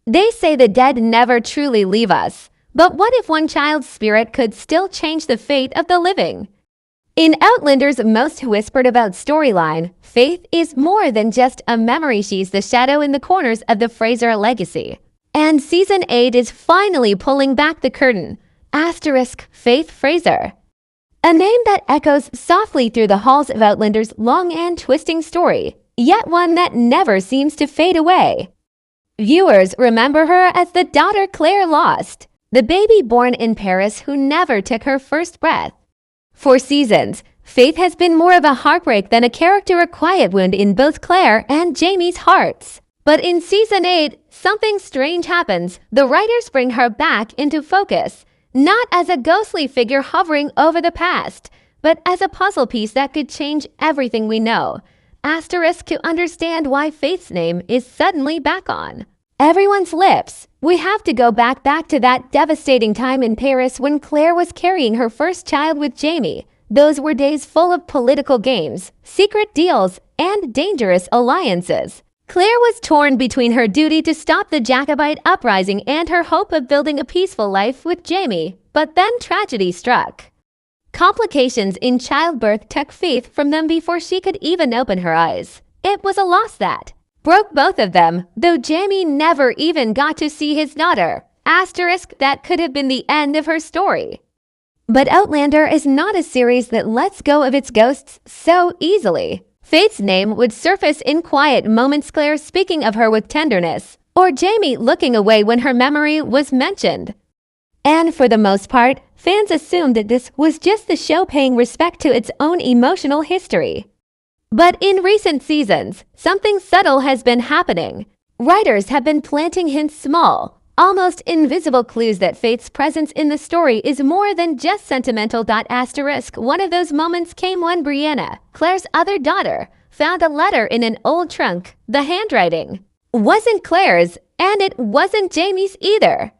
They say the dead never truly leave us, but what if one child's spirit could still change the fate of the living? In Outlander's most whispered about storyline, Faith is more than just a memory. She's the shadow in the corners of the Fraser legacy. And Season 8 is finally pulling back the curtain. Faith Fraser. A name that echoes softly through the halls of Outlander's long and twisting story, yet one that never seems to fade away. Viewers remember her as the daughter Claire lost, the baby born in Paris who never took her first breath. For seasons, Faith has been more of a heartbreak than a character, a quiet wound in both Claire and Jamie's hearts. But in Season 8, something strange happens. The writers bring her back into focus, not as a ghostly figure hovering over the past, but as a puzzle piece that could change everything we know. To understand why Faith's name is suddenly back on everyone's lips. We have to go back to that devastating time in Paris when Claire was carrying her first child with Jamie. Those were days full of political games, secret deals, and dangerous alliances. Claire was torn between her duty to stop the Jacobite uprising and her hope of building a peaceful life with Jamie. But then tragedy struck. Complications in childbirth took Faith from them before she could even open her eyes. It was a loss that broke both of them, though Jamie never even got to see his daughter. That could have been the end of her story. But Outlander is not a series that lets go of its ghosts so easily. Faith's name would surface in quiet moments, Claire speaking of her with tenderness, or Jamie looking away when her memory was mentioned. And for the most part, fans assumed that this was just the show paying respect to its own emotional history. But in recent seasons, something subtle has been happening. Writers have been planting hints, small, almost invisible clues that Faith's presence in the story is more than just sentimental. One of those moments came when Brianna, Claire's other daughter, found a letter in an old trunk. The handwriting wasn't Claire's, and it wasn't Jamie's either.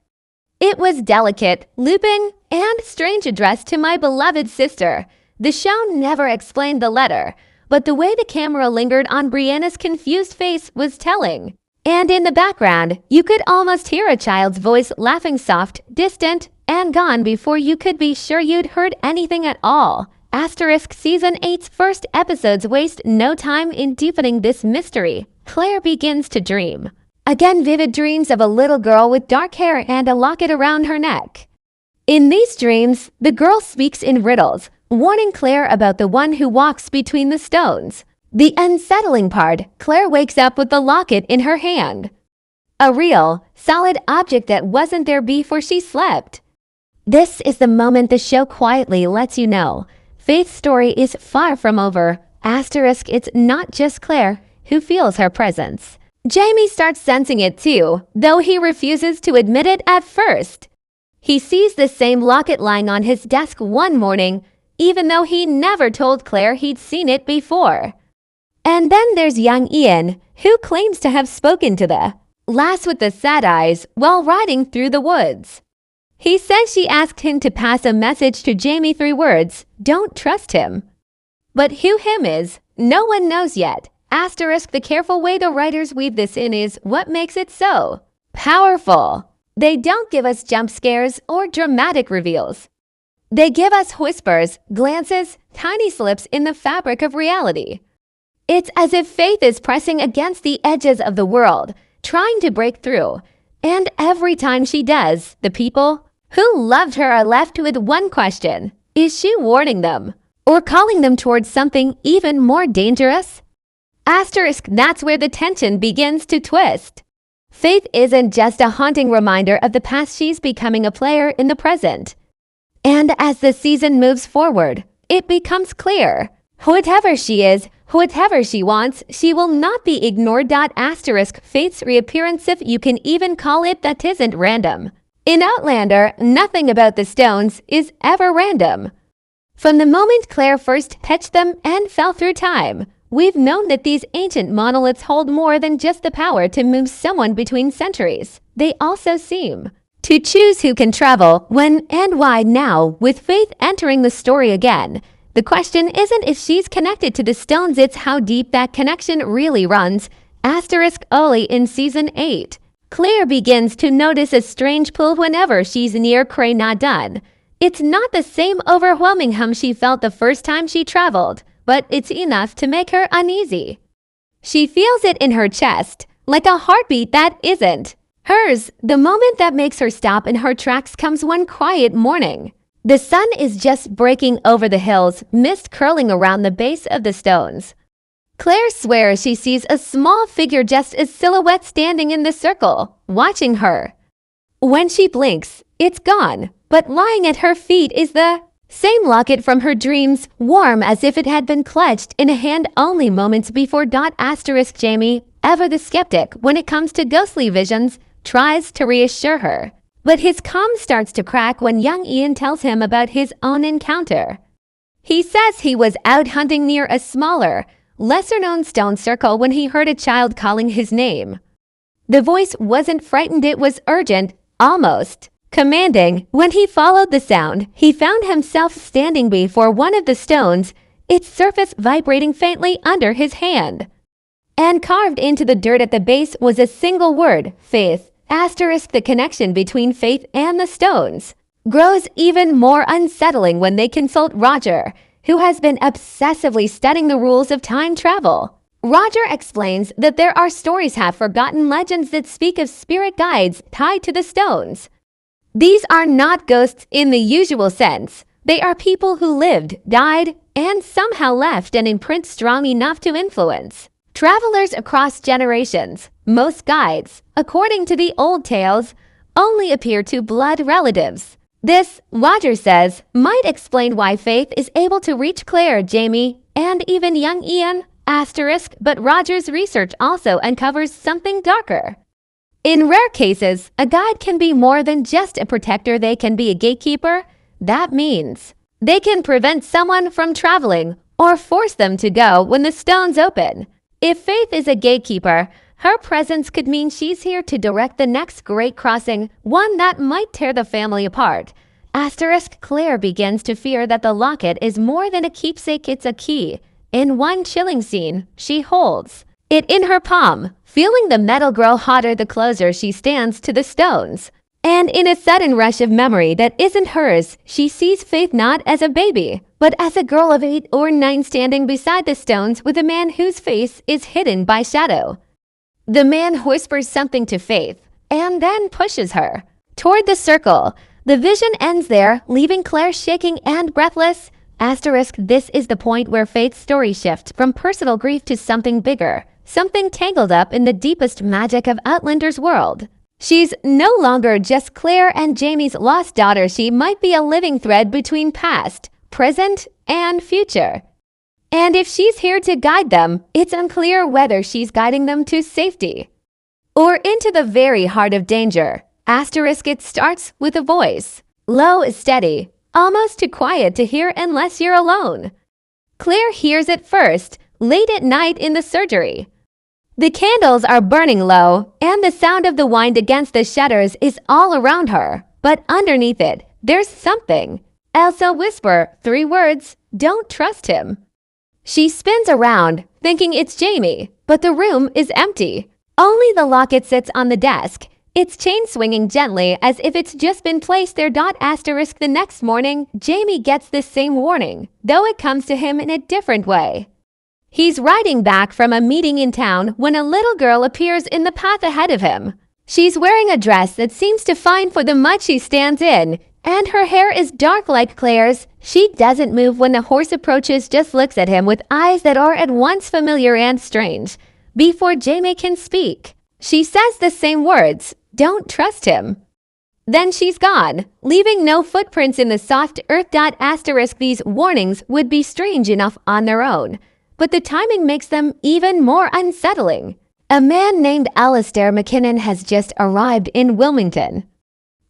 It was delicate, looping, and strange, addressed to my beloved sister. The show never explained the letter, but the way the camera lingered on Brianna's confused face was telling. And in the background, you could almost hear a child's voice laughing, soft, distant, and gone before you could be sure you'd heard anything at all. Season 8's first episodes waste no time in deepening this mystery. Claire begins to dream. Again, vivid dreams of a little girl with dark hair and a locket around her neck. In these dreams, the girl speaks in riddles, warning Claire about the one who walks between the stones. The unsettling part, Claire wakes up with the locket in her hand. A real, solid object that wasn't there before she slept. This is the moment the show quietly lets you know Faith's story is far from over. It's not just Claire who feels her presence. Jamie starts sensing it too, though he refuses to admit it at first. He sees the same locket lying on his desk one morning, even though he never told Claire he'd seen it before. And then there's young Ian, who claims to have spoken to the lass with the sad eyes while riding through the woods. He says she asked him to pass a message to Jamie, 3 words, "Don't trust him." But who him is, no one knows yet. The careful way the writers weave this in is what makes it so powerful. They don't give us jump scares or dramatic reveals. They give us whispers, glances, tiny slips in the fabric of reality. It's as if Faith is pressing against the edges of the world, trying to break through. And every time she does, the people who loved her are left with one question. Is she warning them? Or calling them towards something even more dangerous? That's where the tension begins to twist. Faith isn't just a haunting reminder of the past, she's becoming a player in the present. And as the season moves forward, it becomes clear. Whatever she is, whatever she wants, she will not be ignored. Faith's reappearance, if you can even call it that, isn't random. In Outlander, nothing about the stones is ever random. From the moment Claire first touched them and fell through time, we've known that these ancient monoliths hold more than just the power to move someone between centuries. They also seem to choose who can travel, when, and why. Now, with Faith entering the story again, the question isn't if she's connected to the stones, it's how deep that connection really runs. Early in Season 8, Claire begins to notice a strange pull whenever she's near Craigh not done. It's not the same overwhelming hum she felt the first time she traveled, but it's enough to make her uneasy. She feels it in her chest, like a heartbeat that isn't hers. The moment that makes her stop in her tracks comes one quiet morning. The sun is just breaking over the hills, mist curling around the base of the stones. Claire swears she sees a small figure, just a silhouette standing in the circle, watching her. When she blinks, it's gone, but lying at her feet is the same locket from her dreams, warm as if it had been clutched in a hand only moments before. Jamie, ever the skeptic when it comes to ghostly visions, tries to reassure her. But his calm starts to crack when young Ian tells him about his own encounter. He says he was out hunting near a smaller, lesser-known stone circle when he heard a child calling his name. The voice wasn't frightened, it was urgent, almost commanding. When he followed the sound, he found himself standing before one of the stones, its surface vibrating faintly under his hand. And carved into the dirt at the base was a single word, faith. The connection between faith and the stones grows even more unsettling when they consult Roger, who has been obsessively studying the rules of time travel. Roger explains that there are stories, half-forgotten legends that speak of spirit guides tied to the stones. These are not ghosts in the usual sense. They are people who lived, died, and somehow left an imprint strong enough to influence travelers across generations. Most guides, according to the old tales, only appear to blood relatives. This, Roger says, might explain why Faith is able to reach Claire, Jamie, and even young Ian, but Roger's research also uncovers something darker. In rare cases, a guide can be more than just a protector. They can be a gatekeeper. That means they can prevent someone from traveling or force them to go when the stones open. If Faith is a gatekeeper, her presence could mean she's here to direct the next great crossing, one that might tear the family apart. Claire begins to fear that the locket is more than a keepsake, it's a key. In one chilling scene, she holds it in her palm, feeling the metal grow hotter the closer she stands to the stones. And in a sudden rush of memory that isn't hers, she sees Faith not as a baby, but as a girl of 8 or 9 standing beside the stones with a man whose face is hidden by shadow. The man whispers something to Faith, and then pushes her toward the circle. The vision ends there, leaving Claire shaking and breathless. This is the point where Faith's story shifts from personal grief to something bigger, something tangled up in the deepest magic of Outlander's world. She's no longer just Claire and Jamie's lost daughter. She might be a living thread between past, present, and future. And if she's here to guide them, it's unclear whether she's guiding them to safety or into the very heart of danger. It starts with a voice, low, steady, almost too quiet to hear unless you're alone. Claire hears it first, late at night in the surgery. The candles are burning low, and the sound of the wind against the shutters is all around her. But underneath it, there's something. Elsa whisper 3 words, don't trust him. She spins around, thinking it's Jamie, but the room is empty. Only the locket sits on the desk, its chain swinging gently as if it's just been placed there. The next morning, Jamie gets the same warning, though it comes to him in a different way. He's riding back from a meeting in town when a little girl appears in the path ahead of him. She's wearing a dress that seems to fine for the mud she stands in, and her hair is dark like Claire's. She doesn't move when the horse approaches, just looks at him with eyes that are at once familiar and strange. Before Jamie can speak, she says the same words, don't trust him. Then she's gone, leaving no footprints in the soft earth. These warnings would be strange enough on their own, but the timing makes them even more unsettling. A man named Alistair Mackinnon has just arrived in Wilmington.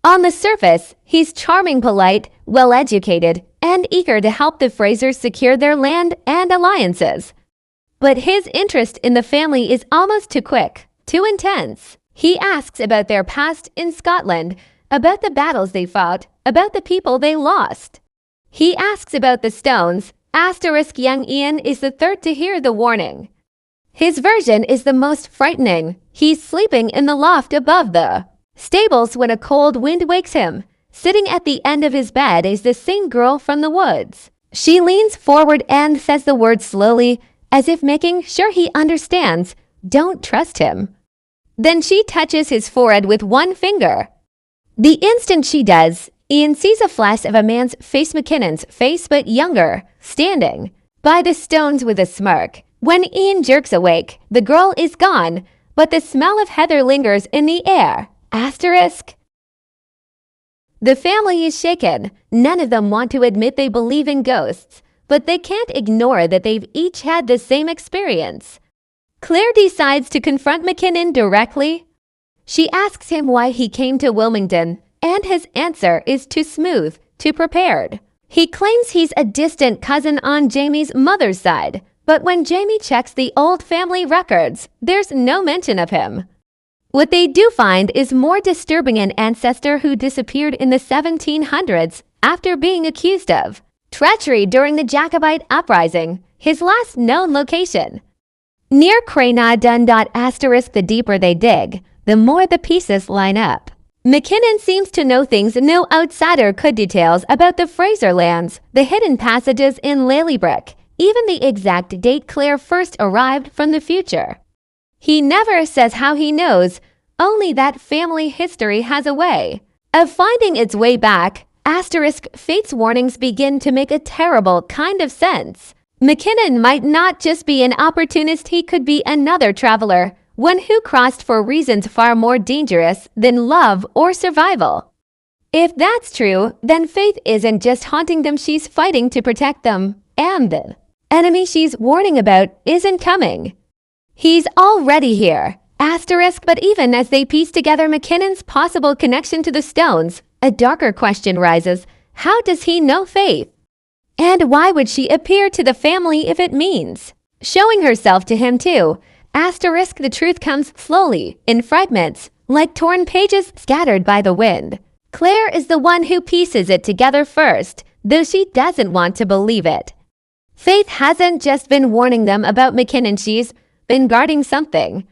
On the surface, he's charming, polite, well-educated, and eager to help the Frasers secure their land and alliances. But his interest in the family is almost too quick, too intense. He asks about their past in Scotland, about the battles they fought, about the people they lost. He asks about the stones. Young Ian is the third to hear the warning. His version is the most frightening. He's sleeping in the loft above the stables when a cold wind wakes him. Sitting at the end of his bed is the same girl from the woods. She leans forward and says the words slowly, as if making sure he understands. Don't trust him. Then she touches his forehead with one finger. The instant she does, Ian sees a flash of a man's face, Mackinnon's face but younger, standing by the stones with a smirk. When Ian jerks awake, the girl is gone, but the smell of heather lingers in the air. Asterisk. The family is shaken. None of them want to admit they believe in ghosts, but they can't ignore that they've each had the same experience. Claire decides to confront Mackinnon directly. She asks him why he came to Wilmington, and his answer is too smooth, too prepared. He claims he's a distant cousin on Jamie's mother's side, but when Jamie checks the old family records, there's no mention of him. What they do find is more disturbing: an ancestor who disappeared in the 1700s after being accused of treachery during the Jacobite uprising, his last known location. Near Craigh. The deeper they dig, the more the pieces line up. Mackinnon seems to know things no outsider could: details about the Fraser lands, the hidden passages in Lalybrook, even the exact date Claire first arrived from the future. He never says how he knows, only that family history has a way of finding its way back. Asterisk. Fate's warnings begin to make a terrible kind of sense. Mackinnon might not just be an opportunist, he could be another traveler, one who crossed for reasons far more dangerous than love or survival. If that's true, then Faith isn't just haunting them, she's fighting to protect them, and the enemy she's warning about isn't coming. He's already here. Asterisk. But even as they piece together Mackinnon's possible connection to the stones, a darker question rises. How does he know Faith? And why would she appear to the family if it means showing herself to him too? Asterisk. The truth comes slowly, in fragments, like torn pages scattered by the wind. Claire is the one who pieces it together first, though she doesn't want to believe it. Faith hasn't just been warning them about Mackinnon, she's been guarding something.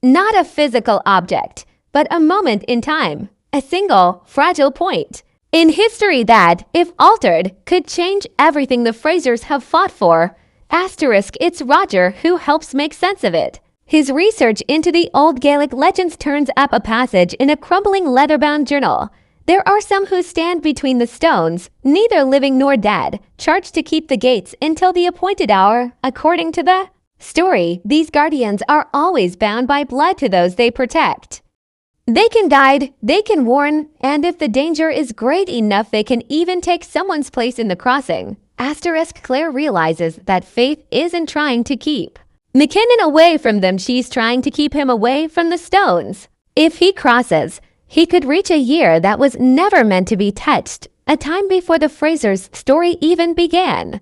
Not a physical object, but a moment in time, a single, fragile point in history that, if altered, could change everything the Frasers have fought for. Asterisk. It's Roger who helps make sense of it. His research into the old Gaelic legends turns up a passage in a crumbling leather-bound journal. There are some who stand between the stones, neither living nor dead, charged to keep the gates until the appointed hour. According to the story, these guardians are always bound by blood to those they protect. They can guide, they can warn, and if the danger is great enough, they can even take someone's place in the crossing. Asterisk. Claire realizes that Faith isn't trying to keep Mackinnon away from them, she's trying to keep him away from the stones. If he crosses, he could reach a year that was never meant to be touched, a time before the Frasers' story even began.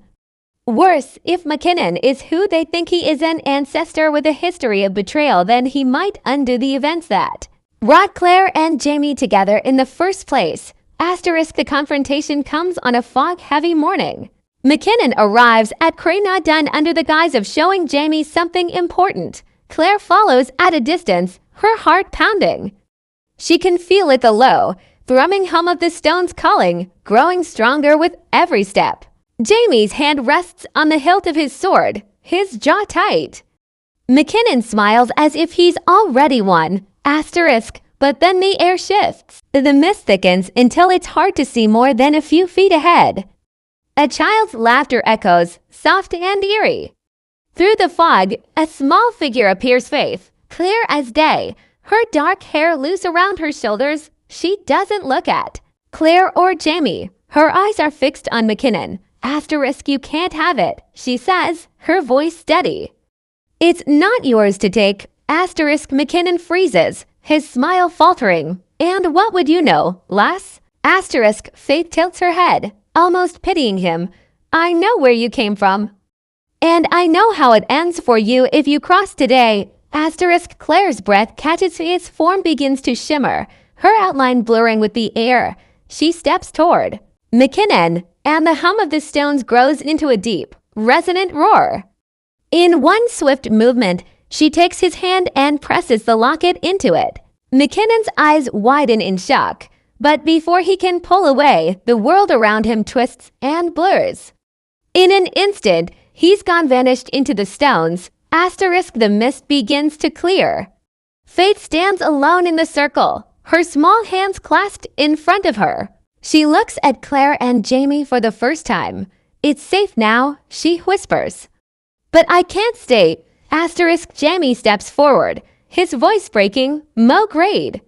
Worse, if Mackinnon is who they think he is, an ancestor with a history of betrayal, then he might undo the events that brought Claire and Jamie together in the first place. Asterisk. The confrontation comes on a fog-heavy morning. Mackinnon arrives at Craigh under the guise of showing Jamie something important. Claire follows at a distance, her heart pounding. She can feel it, the low, thrumming hum of the stones calling, growing stronger with every step. Jamie's hand rests on the hilt of his sword, his jaw tight. Mackinnon smiles as if he's already won. Asterisk. But then the air shifts. The mist thickens until it's hard to see more than a few feet ahead. A child's laughter echoes, soft and eerie. Through the fog, a small figure appears, Faith, clear as day, her dark hair loose around her shoulders. She doesn't look at Claire or Jamie. Her eyes are fixed on Mackinnon. Asterisk. You can't have it, she says, her voice steady. It's not yours to take. Asterisk. Mackinnon freezes, his smile faltering. And what would you know, lass? Asterisk. Faith tilts her head, almost pitying him. I know where you came from. And I know how it ends for you if you cross today. Asterisk. Claire's breath catches, his form begins to shimmer, her outline blurring with the air. She steps toward Mackinnon, and the hum of the stones grows into a deep, resonant roar. In one swift movement, she takes his hand and presses the locket into it. Mackinnon's eyes widen in shock, but before he can pull away, the world around him twists and blurs. In an instant, he's gone vanished into the stones. Asterisk the mist begins to clear. Faith stands alone in the circle, her small hands clasped in front of her. She looks at Claire and Jamie for the first time. It's safe now, she whispers. But I can't stay. Asterisk Jamie steps forward, his voice breaking, Mo grade.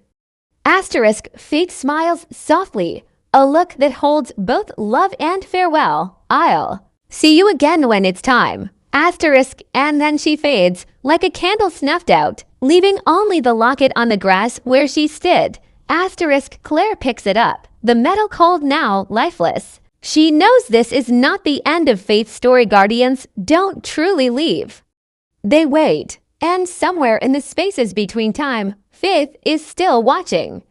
Asterisk Faith smiles softly, a look that holds both love and farewell. I'll see you again when it's time. Asterisk, and then she fades, like a candle snuffed out, leaving only the locket on the grass where she stood. Asterisk Claire picks it up, the metal cold now lifeless. She knows this is not the end of Faith's story. Guardians don't truly leave. They wait, and somewhere in the spaces between time, Faith is still watching.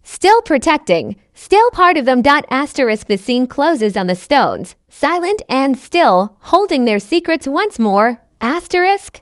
Still protecting, still part of them. Asterisk the scene closes on the stones, silent and still, holding their secrets once more. Asterisk